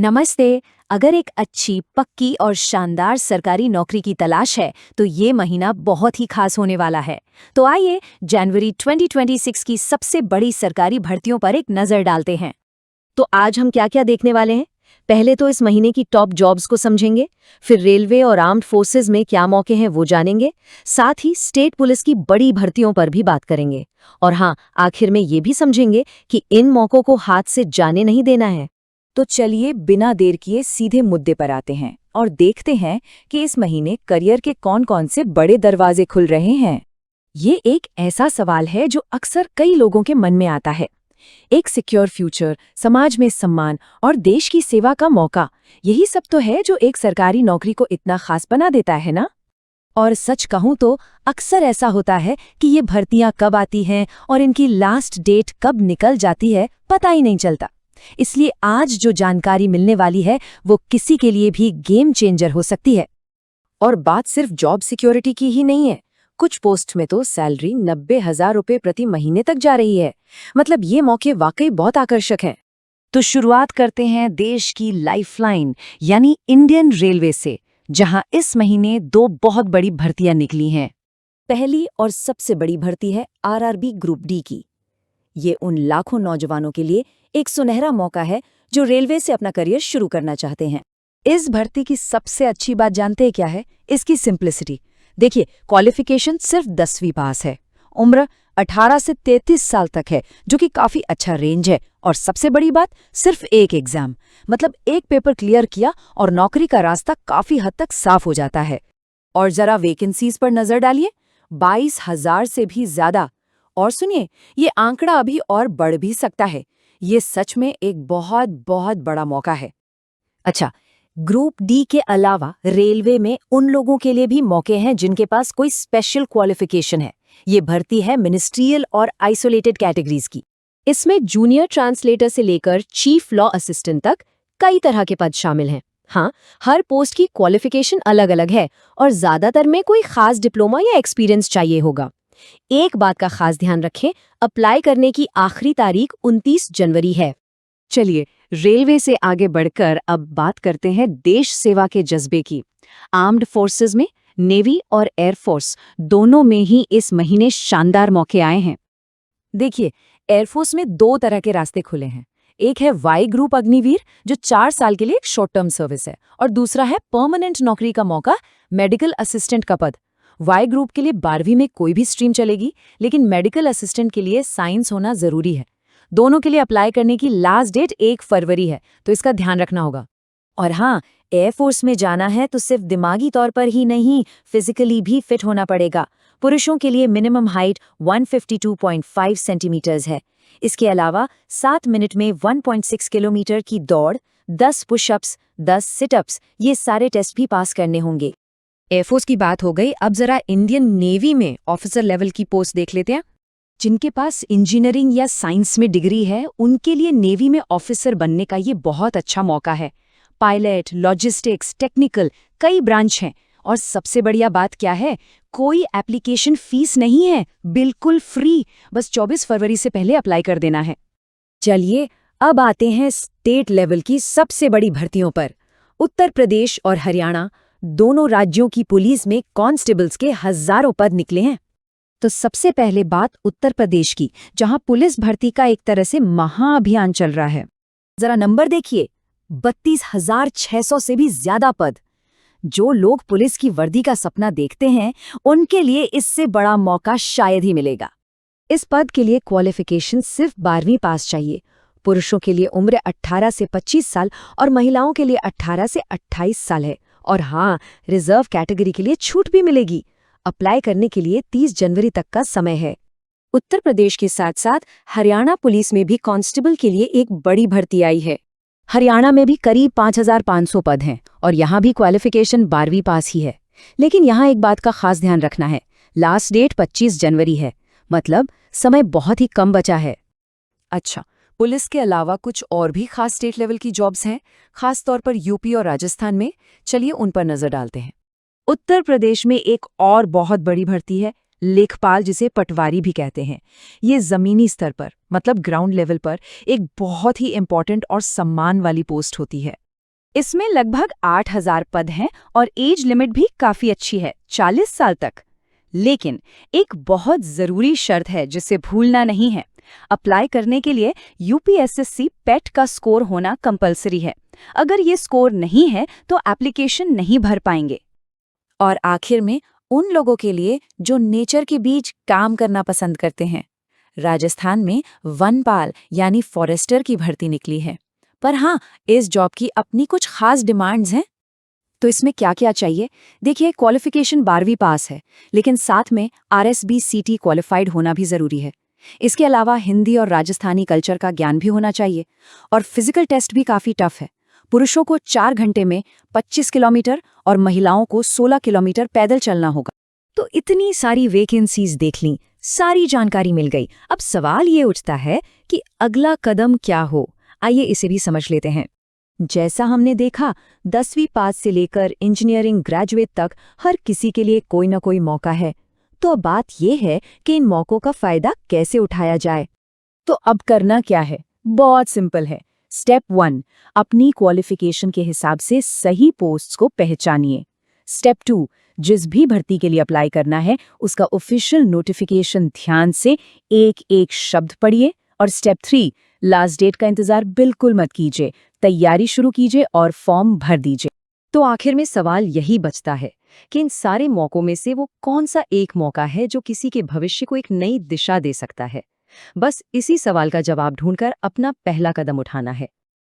नमस्ते। अगर एक अच्छी, पक्की और शानदार सरकारी नौकरी की तलाश है, तो ये महीना बहुत ही खास होने वाला है। तो आइए जनवरी 2026 की सबसे बड़ी सरकारी भर्तियों पर एक नज़र डालते हैं। तो आज हम क्या-क्या देखने वाले हैं? पहले तो इस महीने की टॉप जॉब्स को समझेंगे, फिर रेलवे और आर्म्ड फोर्सेज में क्या मौके हैं वो जानेंगे, साथ ही स्टेट पुलिस की बड़ी भर्तियों पर भी बात करेंगे। और हाँ, आखिर में ये भी समझेंगे कि इन मौकों को हाथ से जाने नहीं देना है। तो चलिए बिना देर किए सीधे मुद्दे पर आते हैं और देखते हैं कि इस महीने करियर के कौन-कौन से बड़े दरवाजे खुल रहे हैं। ये एक ऐसा सवाल है जो अक्सर कई लोगों के मन में आता है। एक सिक्योर फ्यूचर, समाज में सम्मान और देश की सेवा का मौका, यही सब तो है जो एक सरकारी नौकरी को इतना खास बना देता है ना? और सच कहूं तो अक्सर ऐसा होता है कि ये भर्तियां कब आती हैं और इनकी लास्ट डेट कब निकल जाती है, पता ही नहीं चलता। इसलिए आज जो जानकारी मिलने वाली है वो किसी के लिए भी गेम चेंजर हो सकती है। और बात सिर्फ जॉब सिक्योरिटी की ही नहीं है। कुछ पोस्ट में तो सैलरी 90,000 रुपये प्रति महीने तक जा रही है। मतलब ये मौके वाकई बहुत आकर्षक हैं। तो शुरुआत करते हैं देश की लाइफलाइन यानी इंडियन रेलवे से, जहां इस महीने दो बहुत बड़ी भर्तियां निकली हैं। पहली और सबसे बड़ी भर्ती है आरआरबी ग्रुप डी की। ये उन लाखों नौजवानों के लिए एक सुनहरा मौका है जो रेलवे से अपना करियर शुरू करना चाहते हैं। इस भर्ती की सबसे अच्छी बात जानते हैं क्या है? इसकी सिंप्लिसिटी। देखिए, क्वालिफिकेशन सिर्फ 10वीं पास है। उम्र 18 से 33 साल तक है, जो कि काफी अच्छा रेंज है। और सबसे बड़ी बात, सिर्फ एक एग्जाम, मतलब एक पेपर क्लियर किया और नौकरी का रास्ता काफी हद तक साफ हो जाता है। और जरा वैकेंसीज पर नजर डालिए, 22,000 से भी ज्यादा। और सुनिए, ये आंकड़ा अभी और बढ़ भी सकता है। ये सच में एक बहुत बहुत बड़ा मौका है। अच्छा, ग्रुप डी के अलावा रेलवे में उन लोगों के लिए भी मौके हैं जिनके पास कोई स्पेशल क्वालिफिकेशन है। ये भर्ती है मिनिस्ट्रियल और आइसोलेटेड कैटेगरीज की। इसमें जूनियर ट्रांसलेटर से लेकर चीफ लॉ असिस्टेंट तक कई तरह के पद शामिल हैं। हाँ, हर पोस्ट की क्वालिफिकेशन अलग अलग है और ज्यादातर में कोई खास डिप्लोमा या एक्सपीरियंस चाहिए होगा। एक बात का खास ध्यान रखें, अप्लाई करने की आखिरी तारीख 29 जनवरी है। चलिए, रेलवे से आगे बढ़कर अब बात करते हैं देश सेवा के जज्बे की। आर्म्ड फोर्सेस में नेवी और एयरफोर्स दोनों में ही इस महीने शानदार मौके आए हैं। देखिए, एयरफोर्स में दो तरह के रास्ते खुले हैं। एक है वाई ग्रुप अग्निवीर, जो 4 साल के लिए एक शॉर्ट टर्म सर्विस है, और दूसरा है परमानेंट नौकरी का मौका, मेडिकल असिस्टेंट का पद। वाई ग्रुप के लिए 12वीं में कोई भी स्ट्रीम चलेगी, लेकिन मेडिकल असिस्टेंट के लिए साइंस होना जरूरी है। दोनों के लिए अप्लाई करने की लास्ट डेट 1 फरवरी है, तो इसका ध्यान रखना होगा। और हाँ, एयरफोर्स में जाना है तो सिर्फ दिमागी तौर पर ही नहीं, फिजिकली भी फिट होना पड़ेगा। पुरुषों के लिए मिनिमम हाइट 152.5 सेंटीमीटर्स है। इसके अलावा 7 मिनट में 1.6 किलोमीटर की दौड़, 10 पुशअप्स, 10 सिटअप्स, ये सारे टेस्ट भी पास करने होंगे। एयरफोर्स की बात हो गई, अब जरा इंडियन नेवी में ऑफिसर लेवल की पोस्ट देख लेते हैं। जिनके पास इंजीनियरिंग या साइंस में डिग्री है, उनके लिए नेवी में ऑफिसर बनने का ये बहुत अच्छा मौका है। पायलट, लॉजिस्टिक्स, टेक्निकल, कई ब्रांच हैं। और सबसे बढ़िया बात क्या है? कोई एप्लीकेशन फीस नहीं है, बिल्कुल फ्री। बस 24 फरवरी से पहले अप्लाई कर देना है। चलिए, अब आते हैं स्टेट लेवल की सबसे बड़ी भर्तियों पर। उत्तर प्रदेश और हरियाणा दोनों राज्यों की पुलिस में कांस्टेबल्स के हजारों पद निकले हैं। तो सबसे पहले बात उत्तर प्रदेश की, जहां पुलिस भर्ती का एक तरह से महाअभियान चल रहा है। जरा नंबर देखिए, 32,600 से भी ज्यादा पद। जो लोग पुलिस की वर्दी का सपना देखते हैं, उनके लिए इससे बड़ा मौका शायद ही मिलेगा। इस पद के लिए क्वालिफिकेशन सिर्फ 12वीं पास चाहिए। पुरुषों के लिए उम्र 18 से 25 साल और महिलाओं के लिए 18 से 28 साल है। और हाँ, रिजर्व कैटेगरी के लिए छूट भी मिलेगी। अप्लाई करने के लिए 30 जनवरी तक का समय है। उत्तर प्रदेश के साथ साथ हरियाणा पुलिस में भी कांस्टेबल के लिए एक बड़ी भर्ती आई है। हरियाणा में भी करीब 5,500 पद हैं और यहाँ भी क्वालिफिकेशन 12वीं पास ही है। लेकिन यहाँ एक बात का खास ध्यान रखना है, लास्ट डेट 25 जनवरी है, मतलब समय बहुत ही कम बचा है। अच्छा, पुलिस के अलावा कुछ और भी खास स्टेट लेवल की जॉब्स हैं, खास तौर पर यूपी और राजस्थान में। चलिए उन पर नजर डालते हैं। उत्तर प्रदेश में एक और बहुत बड़ी भर्ती है, लेखपाल, जिसे पटवारी भी कहते हैं। ये जमीनी स्तर पर, मतलब ग्राउंड लेवल पर, एक बहुत ही इंपॉर्टेंट और सम्मान वाली पोस्ट होती है। इसमें लगभग 8,000 पद हैं और एज लिमिट भी काफी अच्छी है, 40 साल तक। लेकिन एक बहुत जरूरी शर्त है जिसे भूलना नहीं है। अप्लाई करने के लिए यूपीएसएससी पेट का स्कोर होना कंपलसरी है। अगर ये स्कोर नहीं है तो एप्लीकेशन नहीं भर पाएंगे। और आखिर में उन लोगों के लिए जो नेचर के बीच काम करना पसंद करते हैं। राजस्थान में वनपाल यानी फॉरेस्टर की भर्ती निकली है। पर हाँ, इस जॉब की अपनी कुछ खास डिमांड्स हैं। तो इसमें क्या क्या चाहिए? देखिए, क्वालिफिकेशन 12वीं पास है, लेकिन साथ में RSB-CT क्वालिफाइड होना भी जरूरी है। इसके अलावा हिंदी और राजस्थानी कल्चर का ज्ञान भी होना चाहिए। और फिजिकल टेस्ट भी काफ़ी टफ है। पुरुषों को 4 घंटे में 25 किलोमीटर और महिलाओं को 16 किलोमीटर पैदल चलना होगा। तो इतनी सारी वैकेंसीज देख लीं, सारी जानकारी मिल गई। अब सवाल ये उठता है कि अगला कदम क्या हो। आइए इसे भी समझ लेते हैं। जैसा हमने देखा, 10वीं पास से लेकर इंजीनियरिंग ग्रेजुएट तक हर किसी के लिए कोई ना कोई मौका है। तो अब बात यह है कि इन मौकों का फायदा कैसे उठाया जाए। तो अब करना क्या है? बहुत सिंपल है। स्टेप 1, अपनी क्वालिफिकेशन के हिसाब से सही पोस्ट्स को पहचानिए। स्टेप 2, जिस भी भर्ती के लिए अप्लाई करना है उसका ऑफिशियल नोटिफिकेशन ध्यान से एक एक शब्द पढ़िए। और स्टेप 3, लास्ट डेट का इंतजार बिल्कुल मत कीजिए, तैयारी शुरू कीजिए और फॉर्म भर दीजिए। तो आखिर में सवाल यही बचता है कि इन सारे मौकों में से वो कौन सा एक मौका है जो किसी के भविष्य को एक नई दिशा दे सकता है। बस इसी सवाल का जवाब ढूंढकर अपना पहला कदम उठाना है।